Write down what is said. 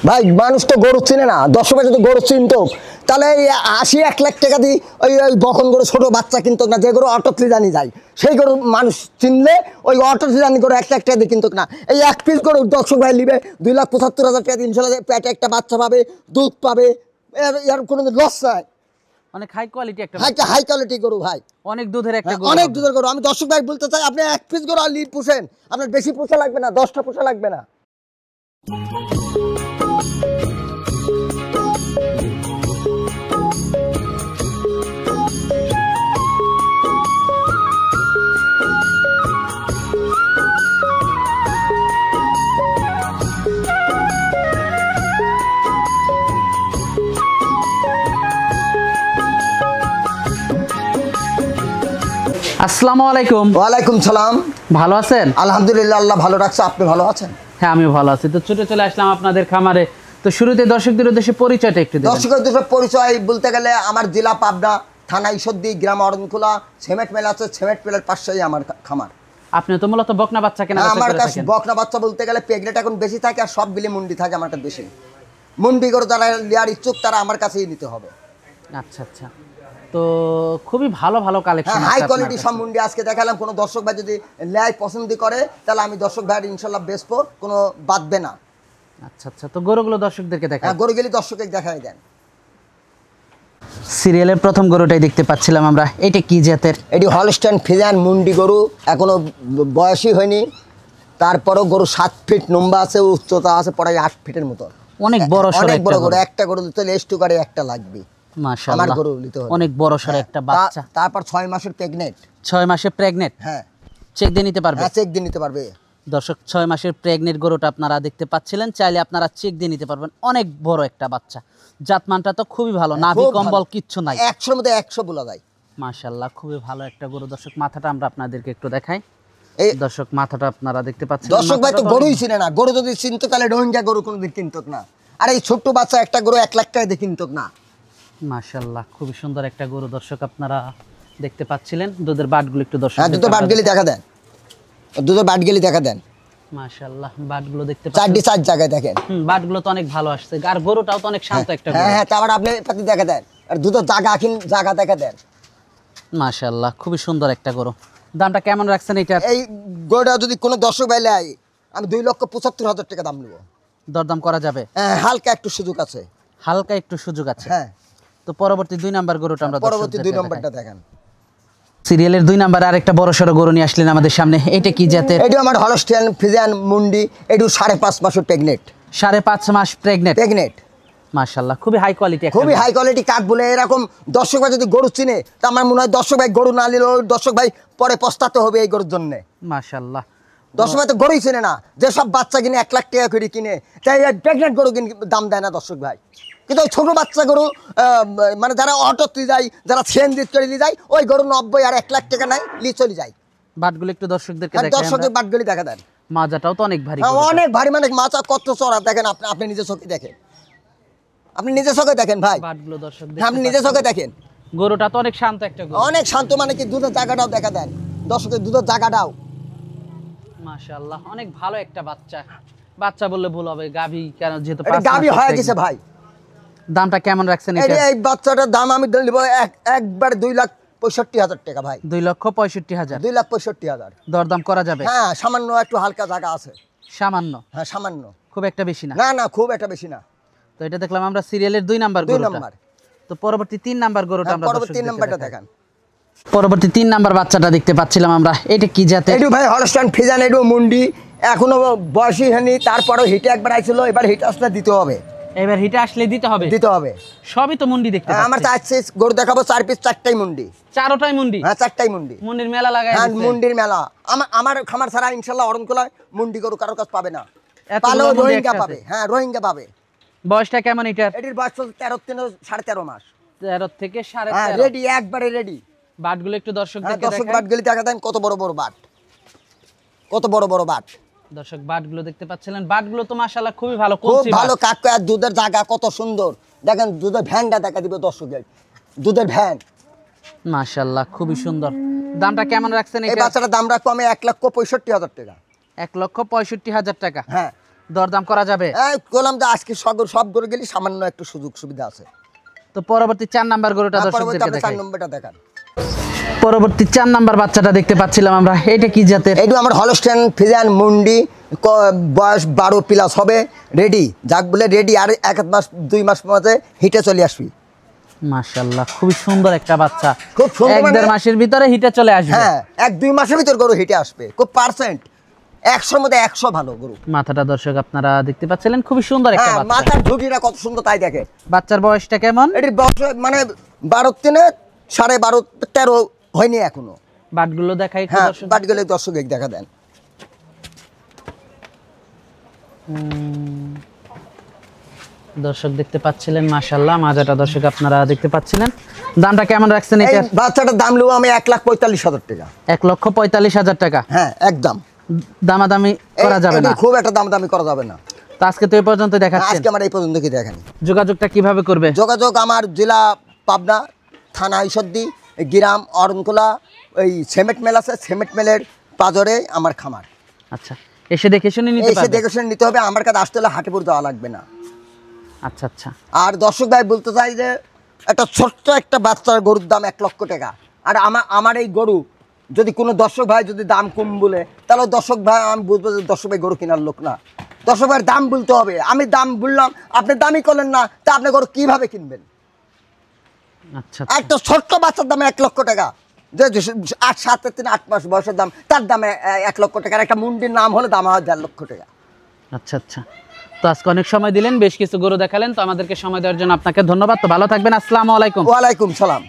ভাই মানুষ তো গরু চিনে না, 10 টাকা যদি গরু চিনতো তাহলে এই 80-1 লাখ টাকা দিয়ে ওই ওই বকন গরু ছোট বাচ্চা কিনতো না, যে গরু অটোত্রি জানি যায় সেই গরু মানুষ চিনলে ওই অটোত্রি জানি গরু 1 লাখ টাকা দিয়ে কিনতো না। এই এক পিস গরু দর্শক ভাই নিবে 2,75,000 টাকা, 300,000 পেটে একটা বাচ্চা পাবে, দুধ পাবে, এর কোনো লস নাই। অনেক হাই কোয়ালিটি একটা হাই কোয়ালিটি গরু ভাই, অনেক দুধের একটা গরু, অনেক দুধের গরু। আমি দর্শক ভাই বলতে চাই আপনি এক পিস গরু আর লিড পুষেন, আপনার বেশি পোষা লাগবে না, 10টা পোষা লাগবে না। আসসালামু আলাইকুম। ওয়ালাইকুম সালাম। ভালো আছেন? আলহামদুলিল্লাহ, আল্লাহ ভালো রাখছে। আপনি ভালো আছেন? হ্যাঁ আমিও ভালো আছি। তো ছুটে চলে আসলাম আপনাদের খামারে। তো শুরুতে দর্শকদের উদ্দেশ্যে পরিচয়টা একটু দিন। দর্শকদের উদ্দেশ্যে পরিচয় বলতে গেলে আমার জেলা পাবনা, থানা ঈশ্বরদী, গ্রাম অরণখোলা, সিমেন্ট মেলা আছে, সিমেন্ট মেলার পাশেই আমার খামার। আপনি তো মূলত বকনা বাচ্চা কেনা বেচা আমার করে কাছে থাকেন। বকনা বাচ্চা বলতে গেলে প্রেগনেন্ট এখন বেশি থাকে, আর সব বিলে মুন্ডি থাকে আমার কাছে বেশি। মুন্ডি করে যারা নেওয়ার ইচ্ছুক তারা আমার কাছেই নিতে হবে। আচ্ছা আচ্ছা, তো খুবই ভালো ভালো কালেকশন, হাই কোয়ালিটি সব মুন্ডি আজকে দেখালাম। কোনো দর্শক ভাই যদি ন্যায় পছন্দ করে তাহলে আমি দর্শক ভাইয়ের ইনশাল্লাহ বেচবো, কোনো বাদবে না। আচ্ছা আচ্ছা, তো গরুগুলো দর্শকদেরকে দেখান। গরু গেলে দর্শককে দেখাই দেন। সিরিয়ালের প্রথম গরুটাই দেখতে পাচ্ছিলাম আমরা, এটা কি জাতের? এটি হলস্টাইন ফ্রিজিয়ান মুন্ডি গরু, এখনো বয়সই হয়নি, তারপরও গরু 7 ফিট লম্বা আছে, উচ্চতা আছে প্রায় 8 ফিটের মতো। অনেক বড় সড়ো, অনেক বড় গরু। একটা গরু দিতে লেস টু গাড়ি একটা লাগবে। মাশাআল্লাহ, আমার গরু নিতে হবে। অনেক বড় সড়ো একটা বাচ্চা। তারপর 6 মাসের প্রেগনেন্ট। 6 মাসে প্রেগনেন্ট? হ্যাঁ, চেক দিয়ে নিতে পারবে? হ্যাঁ চেক দিয়ে নিতে পারবে। দর্শক 6 মাসের প্রেগনেন্ট গরুটা আপনারা দেখতে পাচ্ছিলেন, চাইলে আপনারা চেক দিয়ে নিতে পারবেন। অনেক বড় একটা বাচ্চা, জাতমানটা তো খুবই ভালো, নাভি কম্বল কিচ্ছু নাই, 100-র মধ্যে 100 বলা যায়। মাশাআল্লাহ, খুবই ভালো একটা গরু। দর্শক মাথাটা আমরা আপনাদেরকে একটু দেখাই। এই দর্শক মাথাটা আপনারা দেখতে পাচ্ছেন। দর্শক ভাই তো গরুই চিনে না, গরু যদি চিনতো তাহলে রোহিঙ্গা গরু কোনোদিন কিনতো না। আর এই ছোট্ট বাচ্চা একটা গরু 1 লাখ টাকা দিয়ে কিনতো না। মাশাআল্লাহ, খুবই সুন্দর একটা গরু দর্শক আপনারা দেখতে পাচ্ছিলেন। দুধের বাটগুলো একটু দর্শক, হ্যাঁ দুধের বাটগুলি দেখা দেন, দুধের বাটগুলি দেখা দেন। মাশাআল্লাহ, বাটগুলো দেখতে পাচ্ছেন, 4 জায়গায় দেখেন। বাটগুলো তো অনেক ভালো আসছে, আর গরুটাও তো অনেক শান্ত একটা গরু। হ্যাঁ হ্যাঁ, তারপর আপনি পাতি দেখা দেন, আর দুধের জায়গা দেখা দেন। মাশাআল্লাহ, খুবই সুন্দর একটা গরু। দামটা কেমন রাখছেন এটা? এই গরুটা যদি কোনো দর্শক ভাই নেয় আমি 2,75,000 টাকা দাম নেব। দরদাম করা যাবে? হ্যাঁ, হালকা একটু সুযোগ আছে। হালকা একটু সুযোগ আছে। হ্যাঁ, তো পরবর্তী 2 নাম্বার গরুটা আমরা পরবর্তী 2 নম্বরটা দেখেন। সিরিয়ালের 2 নাম্বার আরেকটা বড় সড়ো গরু নিয়ে আসলেন আমাদের সামনে, এটা কি জাতের? এটা আমার হলস্টাইন ফ্রিজিয়ান মুন্ডি, এটা 5.5 মাসের প্রেগনেন্ট। 5.5 মাস প্রেগনেন্ট? মাশাআল্লাহ, খুবই হাই কোয়ালিটি, খুবই হাই কোয়ালিটি কাঠ বলে। এরকম দর্শক ভাই যদি গরু চিনে তা আমার মনে হয় দর্শক ভাই গরু না নিলেও দর্শক ভাই পরে পস্তাতে হবে এই গরুর জন্য। মাশাআল্লাহ, দর্শক ভাই তো গরুই চিনে না, যেসব বাচ্চা কিনে 1 লাখ টাকা করে কিনে, তাই প্রেগনেন্ট গরু কিনে দাম দেয় না দর্শক ভাই। কিন্তু ওই ছোটো বাচ্চা গরু মানে যারা অটোতে যায়, যারা সিএনজি করে নিয়ে যায়, ওই গরু 90 আর 1 লাখ টাকা নাই নিয়ে চলে যায়। বাটগুলো একটু দর্শকদেরকে দেখাই। দর্শকের বাটগুলি দেখা দেন। মাজাটাও তো অনেক ভারী, অনেক ভারী, মানে মাথা কত চড়া দেখেন। আপনি নিজের চোখে দেখেন, আপনি নিজের চোখে দেখেন ভাই, বাটগুলো দর্শক আপনি নিজের চোখে দেখেন। গরুটা তো অনেক শান্ত একটা গরু, অনেক শান্ত, মানে কি দুধের জায়গাটাও দেখা দেন দর্শকের, দুধের জায়গাটাও। মাশাআল্লাহ, অনেক ভালো একটা বাচ্চা। বাচ্চা বললে ভুল হবে, গাভী, কেন যেহেতু এটা গাভী হয়ে গেছে ভাই। দামটা কেমন রাখছেন এটা? এই বাচ্চাটার দাম আমি দেব একবার 2,65,000 টাকা ভাই। 2,65,000? 2,65,000 দরদাম করা যাবে? হ্যাঁ, সামান্য একটু হালকা জায়গা আছে। সামান্য? হ্যাঁ সামান্য, খুব একটা বেশি না? না না, খুব একটা বেশি না। তো এটা দেখলাম আমরা সিরিয়ালের 2 নাম্বার গরুটা। তো পরবর্তী 3 নাম্বার গরুটা আমরা পরবর্তী 3 নম্বরটা দেখেন। পরবর্তী 3 নাম্বার বাচ্চাটা দেখতে পাচ্ছিলাম আমরা, এটা কি জাতের? এটু ভাই হলস্টাইন ফ্রিজিয়ান, এটু মুন্ডি, এখনো বয়সই হয়নি, তারপরও হিটে একবার আইছিল, এবার হিট আসলে দিতে হবে। এবার হিটে আসলে দিতে হবে? দিতে হবে। সবই তো মুন্ডি দেখতে পাচ্ছি। আমার 4 গরু দেখাবো, 4 পিস 4টাই মুন্ডি। 4টাই মুন্ডি? হ্যাঁ 4টাই মুন্ডি। মুন্ডির মেলা লাগায়? হ্যাঁ মুন্ডির মেলা। আমার খামার ছাড়া ইনশাআল্লাহ অরণখোলায় মুন্ডি গরু কারোর কাছে পাবে না। পালেও রোহিঙ্গা পাবে। হ্যাঁ রোহিঙ্গা পাবে। বয়সটা কেমন এটার? এটির বয়স 13 মাস। 13 থেকে 13.5? হ্যাঁ রেডি, একবারে রেডি। বাটগুলো একটু দর্শকদেরকে দর্শক দেখাই। বাটগুলি দেখা দেন, কত বড় বড় বাট, কত বড় বড় বাট। দর্শক বাটগুলো দেখতে পাচ্ছিলেন, বাটগুলো তো মাশাআল্লাহ খুবই ভালো, খুব ভালো কাকা। দুধের জায়গা কত সুন্দর দেখেন, দুধের ভ্যানটা দেখা দিবে দর্শকের, দুধের ভ্যান মাশাআল্লাহ খুবই সুন্দর। দামটা কেমন রাখছেন এই এটা? বাচ্চাটার দাম রাখবো আমি 1,65,000 টাকা। 1,65,000 টাকা? হ্যাঁ। দরদাম করা যাবে। বললাম যে আজকে সব গরু গেলে সামান্য একটু সুযোগ সুবিধা আছে। তো পরবর্তী 4 নাম্বার গরুটা পরবর্তী দর্শকদেরকে আপনি 4 দেখাই। নম্বরটা দেখান। পরবর্তী 4 নাম্বার বাচ্চাটা দেখতে পাচ্ছিলাম আমরা, এটা কি জাতের? এইটু আমার হলস্টেইন ফ্রিজিয়ান মুন্ডি, বয়স 12 প্লাস হবে, রেডি, যাক বলে রেডি, আর 1 মাস 2 মাস মধ্যে হিটে চলে আসবি। মাশাআল্লাহ, খুবই সুন্দর একটা বাচ্চা, খুব সুন্দর, 1-1.5 মাসের ভিতরে হিটে চলে আসবে। হ্যাঁ 1-2 মাসের ভিতর গরু হিটে আসবে, খুব পার্সেন্ট 100 মধ্যে 100 ভালো গরু। মাথাটা দর্শক আপনারা দেখতে পাচ্ছিলেন, খুবই সুন্দর একটা হ্যাঁ, বাচ্চা। মাথার ঝুঁটিটা কত সুন্দর তাই দেখে। বাচ্চার বয়সটা কেমন? এটির বয়স মানে 12-13 হয়নি এখনো। বাটগুলো দেখাই একটু হ্যাঁ, দর্শক। বাট গেলে দর্শক দেখা দেন। দর্শক দেখতে পাচ্ছিলেন মাশাআল্লাহ, মাজাটা দর্শক আপনারা দেখতে পাচ্ছিলেন। দামটা কেমন রাখছেন এই এটা? বাচ্চাটার দাম নেবো আমি 1,45,000 টাকা। 1,45,000 টাকা। হ্যাঁ, একদম দামাদামি করা যাবে না। খুব একটা দামি করা যাবে না। তো আজকে তো এই পর্যন্ত দেখাচ্ছেন, আজকে আমার এই পর্যন্ত কি দেখানি। যোগাযোগটা কিভাবে করবে? যোগাযোগ আমার জেলা পাবনা, থানা ঈশ্বরদী, গ্রাম অরণখোলা, ওই সিমেন্ট মেল আছে, সিমেন্ট মেলের পাজরে আমার খামার। আচ্ছা, এসে দেখে শুনে নিতে এসে পারবে। দেখে শুনে নিতে হবে, আমার কাছে আসতে হলে হাটেপুর যাওয়া লাগবে না। আচ্ছা আচ্ছা। আর দর্শক ভাই বলতে চাই যে একটা ছোট্ট একটা বাচ্চার গরুর দাম 1 লক্ষ টাকা। আর আমার এই গরু যদি কোনো দর্শক ভাই যদি দাম কম বলে, তাহলে দর্শক ভাই আমি বুঝবো যে দর্শক ভাই গরু কেনার লোক না। দর্শক ভাইয়ের দাম বলতে হবে। আমি দাম বললাম, আপনি দামই করলেন না, তা আপনি গরু কিভাবে কিনবেন? আচ্ছা একটা ছোট্ট বাচ্চার দামে 1 লক্ষ টাকা, যে 7 মাস বয়সের দাম, তার দামে 1 লক্ষ টাকা। একটা মুন্ডির নাম হলে দাম হয় 1.5 লক্ষ টাকা। আচ্ছা আচ্ছা। তো আজকে অনেক সময় দিলেন, বেশ কিছু গরু দেখালেন, তো আমাদেরকে সময় দেওয়ার জন্য আপনাকে ধন্যবাদ। তো ভালো থাকবেন, আসসালামু আলাইকুম। ওয়ালাইকুম সালাম।